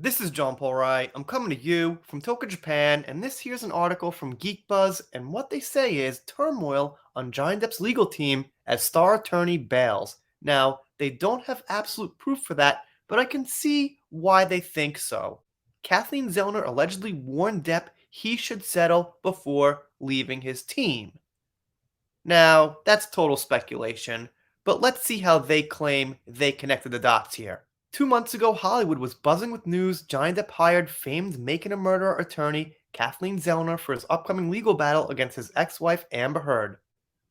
This is John Paul Wright. I'm coming to you from Tokyo, Japan, and this here's an article from Geek Buzz, and what they say is turmoil on Johnny Depp's legal team as star attorney bails. Now, they don't have absolute proof for that, but I can see why they think so. Kathleen Zellner allegedly warned Depp he should settle before leaving his team. Now, that's total speculation, but let's see how they claim they connected the dots here. 2 months ago, Hollywood was buzzing with news Johnny Depp hired famed Making a Murderer attorney Kathleen Zellner for his upcoming legal battle against his ex-wife Amber Heard.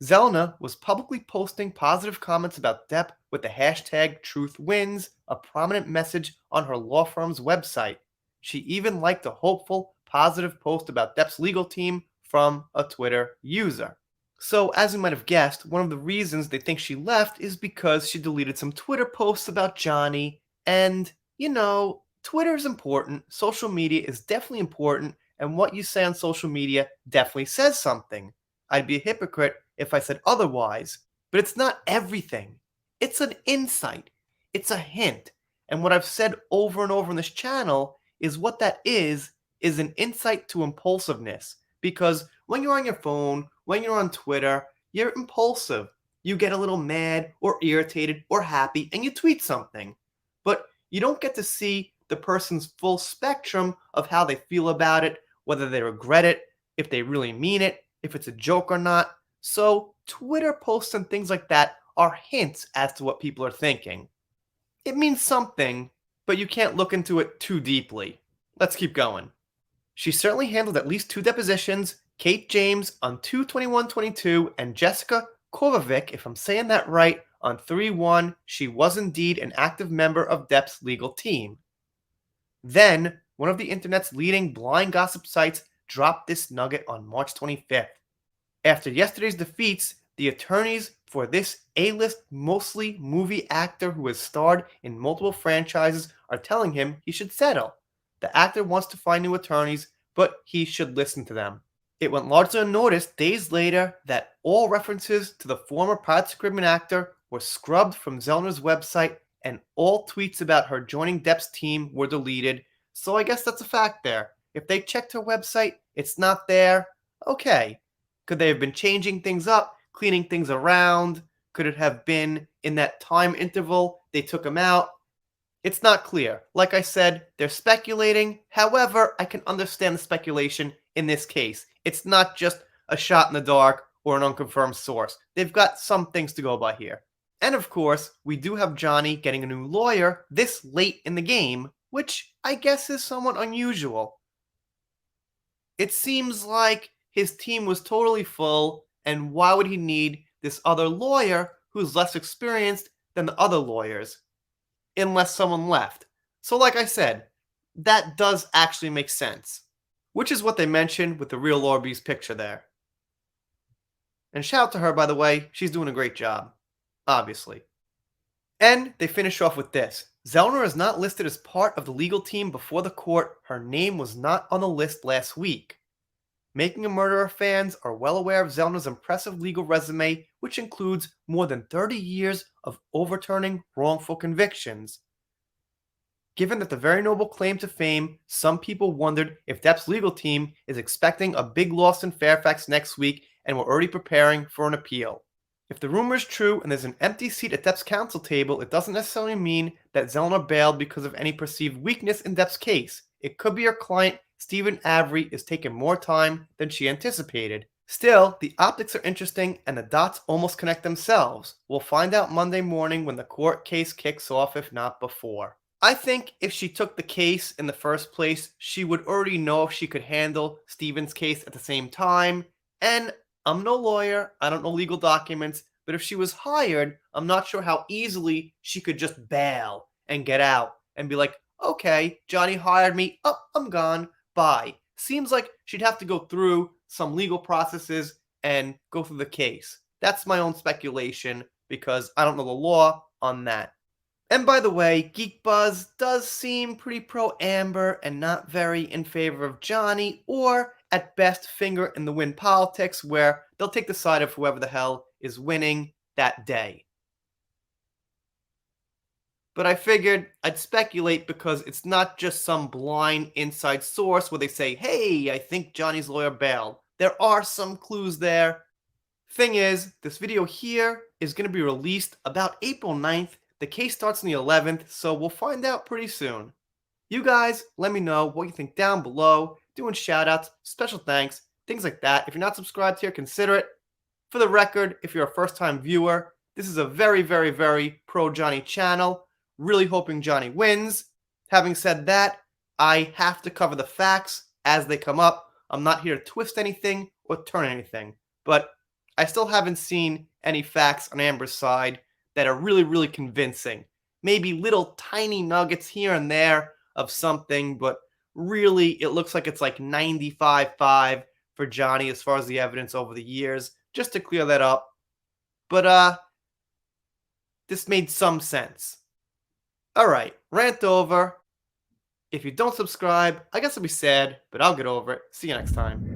Zellner was publicly posting positive comments about Depp with the hashtag #TruthWins, a prominent message on her law firm's website. She even liked a hopeful, positive post about Depp's legal team from a Twitter user. So, as you might have guessed, one of the reasons they think she left is because she deleted some Twitter posts about Johnny. And, Twitter is important, social media is definitely important, and what you say on social media definitely says something. I'd be a hypocrite if I said otherwise, but it's not everything. It's an insight, it's a hint. And what I've said over and over on this channel is what that is an insight to impulsiveness. Because when you're on your phone, when you're on Twitter, you're impulsive. You get a little mad or irritated or happy and you tweet something. But you don't get to see the person's full spectrum of how they feel about it, whether they regret it, if they really mean it, if it's a joke or not. So Twitter posts and things like that are hints as to what people are thinking. It means something, but you can't look into it too deeply. Let's keep going. She certainly handled at least 2 depositions, Kate James on 2/21/22 and Jessica Kovacic, if I'm saying that right, on 3/1. She was indeed an active member of Depp's legal team. Then, one of the internet's leading blind gossip sites dropped this nugget on March 25th. After yesterday's defeats, the attorneys for this A-list, mostly movie actor who has starred in multiple franchises are telling him he should settle. The actor wants to find new attorneys, but he should listen to them. It went largely unnoticed days later that all references to the former Pirates of the Caribbean actor were scrubbed from Zellner's website and all tweets about her joining Depp's team were deleted, so I guess that's a fact there. If they checked her website, it's not there. Okay. Could they have been changing things up, cleaning things around? Could it have been in that time interval they took him out? It's not clear. Like I said, they're speculating. However, I can understand the speculation in this case. It's not just a shot in the dark or an unconfirmed source. They've got some things to go by here. And of course, we do have Johnny getting a new lawyer this late in the game, which I guess is somewhat unusual. It seems like his team was totally full, and why would he need this other lawyer who's less experienced than the other lawyers? Unless someone left. So like I said, that does actually make sense. Which is what they mentioned with the real Orbeez picture there. And shout out to her, by the way, she's doing a great job. Obviously. And they finish off with this. Zellner is not listed as part of the legal team before the court. Her name was not on the list last week. Making a Murderer fans are well aware of Zellner's impressive legal resume, which includes more than 30 years of overturning wrongful convictions. Given that the very noble claim to fame, some people wondered if Depp's legal team is expecting a big loss in Fairfax next week and were already preparing for an appeal. If the rumor is true and there's an empty seat at Depp's counsel table, it doesn't necessarily mean that Zellner bailed because of any perceived weakness in Depp's case. It could be her client, Stephen Avery, is taking more time than she anticipated. Still, the optics are interesting and the dots almost connect themselves. We'll find out Monday morning when the court case kicks off, if not before. I think if she took the case in the first place, she would already know if she could handle Stephen's case at the same time. And I'm no lawyer, I don't know legal documents, but if she was hired, I'm not sure how easily she could just bail and get out and be like, okay, Johnny hired me, oh, I'm gone, bye. Seems like she'd have to go through some legal processes and go through the case. That's my own speculation because I don't know the law on that. And by the way, Geek Buzz does seem pretty pro-Amber and not very in favor of Johnny, or at best finger in the wind politics where they'll take the side of whoever the hell is winning that day. But I figured I'd speculate because it's not just some blind inside source where they say, hey, I think Johnny's lawyer bailed. There are some clues there. Thing is, this video here is going to be released about April 9th. The case starts on the 11th, so we'll find out pretty soon. You guys, let me know what you think down below, doing shoutouts, special thanks, things like that. If you're not subscribed here, consider it. For the record, if you're a first-time viewer, this is a very, very, very pro-Johnny channel. Really hoping Johnny wins. Having said that, I have to cover the facts as they come up. I'm not here to twist anything or turn anything. But I still haven't seen any facts on Amber's side that are really, really convincing. Maybe little tiny nuggets here and there of something, but really it looks like it's like 95-5 for Johnny as far as the evidence over the years, just to clear that up. But this made some sense. Alright, rant over. If you don't subscribe, I guess I'll be sad, but I'll get over it. See you next time.